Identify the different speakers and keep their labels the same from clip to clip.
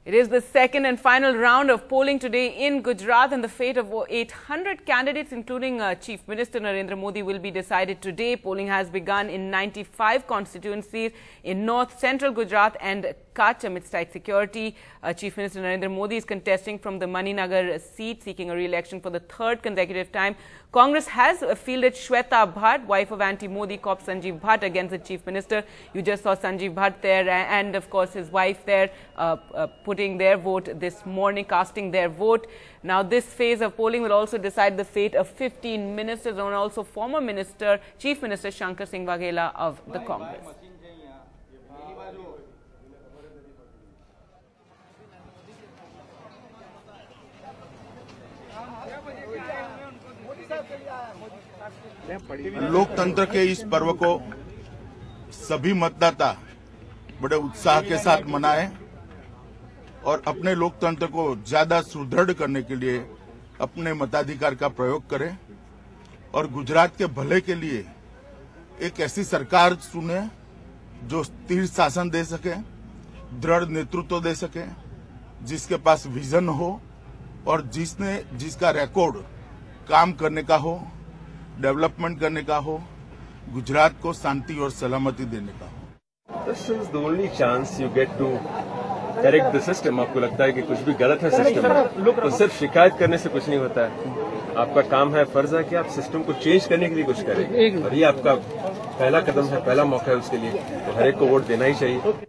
Speaker 1: It is the second and final round of polling today in Gujarat, and the fate of 800 candidates, including Chief Minister Narendra Modi, will be decided today. Polling has begun in 95 constituencies in north central Gujarat and Kutch amidst tight security. Chief Minister Narendra Modi is contesting from the Maninagar seat, seeking a re-election for the third consecutive time. Congress has fielded Shweta Bhatt, wife of anti-Modi cop Sanjeev Bhatt, against the Chief Minister. You just saw Sanjeev Bhatt there and of course his wife there putting their vote this morning, casting their vote. Now this phase of polling will also decide the fate of 15 ministers and also former Minister, Chief Minister Shankar Singh Waghela of the Congress.
Speaker 2: लोकतंत्र के इस पर्व को सभी मतदाता बड़े उत्साह के साथ मनाएं और अपने लोकतंत्र को ज्यादा सुदृढ़ करने के लिए अपने मताधिकार का प्रयोग करें और गुजरात के भले के लिए एक ऐसी सरकार चुने जो स्थिर शासन दे सके, दृढ़ नेतृत्व दे सके, जिसके पास विजन हो और जिसका रिकॉर्ड काम करने का हो, डेवलपमेंट करने का हो, गुजरात को शांति और सलामती देने का हो।
Speaker 3: This is the only chance you get to correct the system. आपको लगता है कि कुछ भी गलत है सिस्टम में, तो सिर्फ शिकायत करने से कुछ नहीं होता है। आपका काम है, फर्ज है कि आप सिस्टम को चेंज करने के लिए कुछ करें, और ये आपका पहला कदम है, पहला मौका है उसके लिए, तो हर एक को वोट देना ही चाहिए।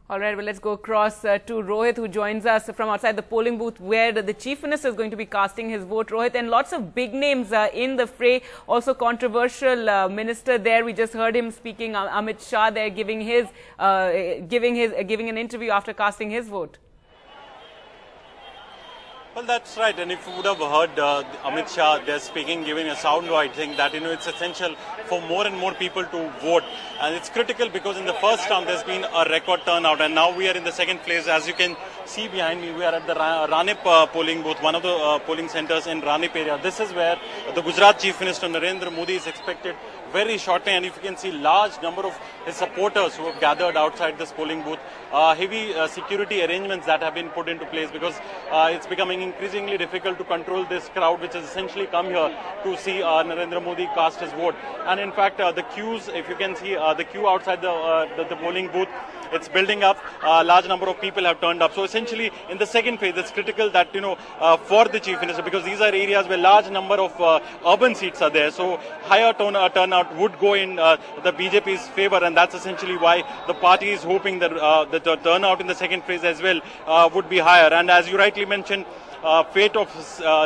Speaker 1: All right, well, let's go across to Rohit, who joins us from outside the polling booth where the Chief Minister is going to be casting his vote. Rohit, and lots of big names in the fray. Also controversial minister there. We just heard him speaking. Amit Shah there giving an interview after casting his vote.
Speaker 4: Well, that's right. And if you would have heard Amit Shah there speaking, giving a soundbite, saying that, it's essential for more and more people to vote. And it's critical because in the first round, there's been a record turnout. And now we are in the second phase. As you can see behind me, we are at the Ranip polling booth, one of the polling centers in Ranip area. This is where the Gujarat Chief Minister Narendra Modi is expected very shortly, and if you can see large number of his supporters who have gathered outside this polling booth, heavy security arrangements that have been put into place because it's becoming increasingly difficult to control this crowd which has essentially come here to see Narendra Modi cast his vote. And in fact, the queues, if you can see the queue outside the polling booth, it's building up. A large number of people have turned up. So essentially, in the second phase, it's critical that, for the Chief Minister, because these are areas where large number of urban seats are there. So higher turnout would go in the BJP's favor, and that's essentially why the party is hoping that the turnout in the second phase as well would be higher. And as you rightly mentioned, fate of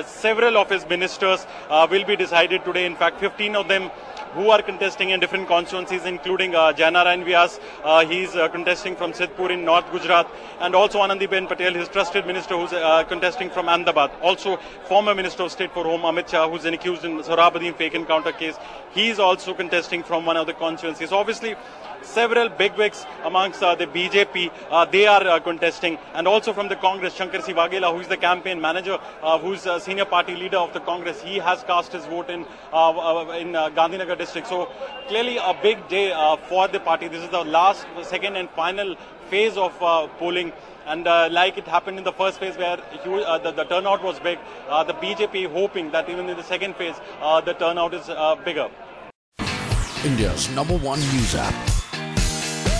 Speaker 4: several of his ministers will be decided today. In fact, 15 of them who are contesting in different constituencies, including Jainarayana Vyas. He's contesting from Sidhpur in North Gujarat, and also Anandiben Patel, his trusted minister, who's contesting from Ahmedabad. Also, former Minister of State for Home Amit Shah, who's accused in Sohrabudin fake encounter case. He's also contesting from one of the constituencies. So obviously, several bigwigs amongst the BJP, they are contesting, and also from the Congress, Shankar Singh Waghela, who is the campaign manager, who's a senior party leader of the Congress. He has cast his vote in Gandhinagar district. So clearly a big day for the party. This is the second and final phase of polling. And like it happened in the first phase where the turnout was big, the BJP hoping that even in the second phase, the turnout is bigger.
Speaker 5: India's #1 news app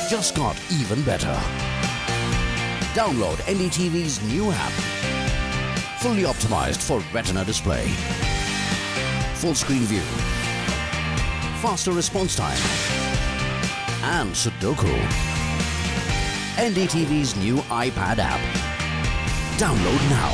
Speaker 5: just got even better. Download NDTV's new app. Fully optimized for Retina display. Full screen view. Faster response time. And Sudoku. NDTV's new iPad app. Download now.